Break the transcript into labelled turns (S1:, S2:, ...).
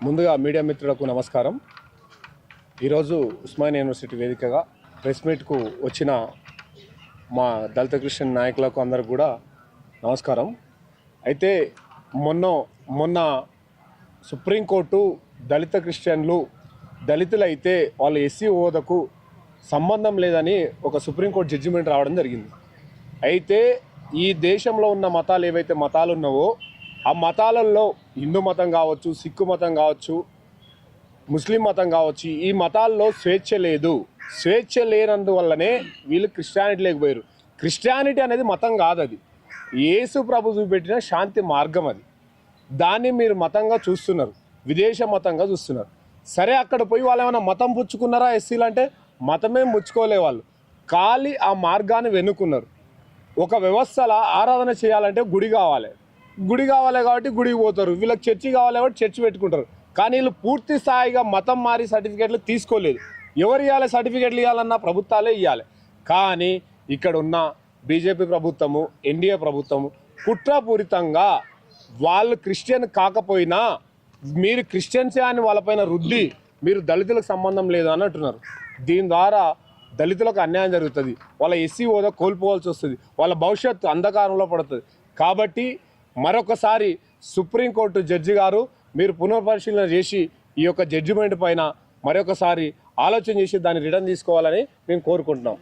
S1: ముందుగా మీడియా మిత్రులకు నమస్కారం. ఈరోజు ఉస్మానియా యూనివర్సిటీ వేదికగా ప్రెస్ మీట్కు వచ్చిన మా దళిత క్రిస్టియన్ నాయకులకు అందరికి కూడా నమస్కారం. అయితే మొన్న సుప్రీంకోర్టు దళిత క్రిస్టియన్లు దళితులైతే వాళ్ళ ఎస్సీ హోదాకు సంబంధం లేదని ఒక సుప్రీంకోర్టు జడ్జిమెంట్ రావడం జరిగింది. అయితే ఈ దేశంలో ఉన్న మతాలు ఏవైతే మతాలు ఉన్నావో ఆ మతాలలో హిందూ మతం కావచ్చు, సిక్కు మతం కావచ్చు, ముస్లిం మతం కావచ్చు, ఈ మతాల్లో స్వేచ్ఛ లేదు. స్వేచ్ఛ లేనందువల్లనే వీళ్ళు క్రిస్టియానిటీ లేకపోయారు. క్రిస్టియానిటీ అనేది మతం కాదు, అది యేసు ప్రభు చూపెట్టిన శాంతి మార్గం. అది దాన్ని మీరు మతంగా చూస్తున్నారు, విదేశ మతంగా చూస్తున్నారు. సరే, అక్కడ పోయి వాళ్ళు ఏమైనా మతం పుచ్చుకున్నారా? ఎస్సీలు అంటే మతమే ముచ్చుకోలే, వాళ్ళు ఖాళీ ఆ మార్గాన్ని వెనుక్కున్నారు. ఒక వ్యవస్థల ఆరాధన చేయాలంటే గుడి కావాలి కాబట్టి గుడికి పోతారు. వీళ్ళకి చర్చి కావాలి కాబట్టి చర్చి పెట్టుకుంటారు. కానీ వీళ్ళు పూర్తి స్థాయిగా మతం మారి సర్టిఫికేట్లు తీసుకోలేదు. ఎవరు ఇవ్వాలి సర్టిఫికేట్లు? ఇవ్వాలన్నా ప్రభుత్వాలే ఇవ్వాలి. కానీ ఇక్కడ ఉన్న బీజేపీ ప్రభుత్వము, ఎన్డీఏ ప్రభుత్వము కుట్రపూరితంగా వాళ్ళు క్రిస్టియన్ కాకపోయినా మీరు క్రిస్టియన్సే అని వాళ్ళపైన రుద్ది మీరు దళితులకు సంబంధం లేదు అని అంటున్నారు. దీని ద్వారా దళితులకు అన్యాయం జరుగుతుంది, వాళ్ళ ఎస్సీ హోదా కోల్పోవాల్సి వస్తుంది, వాళ్ళ భవిష్యత్తు అంధకారంలో పడుతుంది. కాబట్టి మరొకసారి సుప్రీంకోర్టు జడ్జి గారు మీరు పునఃపరిశీలన చేసి ఈ యొక్క జడ్జిమెంట్ పైన మరొకసారి ఆలోచన చేసి దాన్ని రిటర్న్ తీసుకోవాలని మేము కోరుకుంటున్నాం.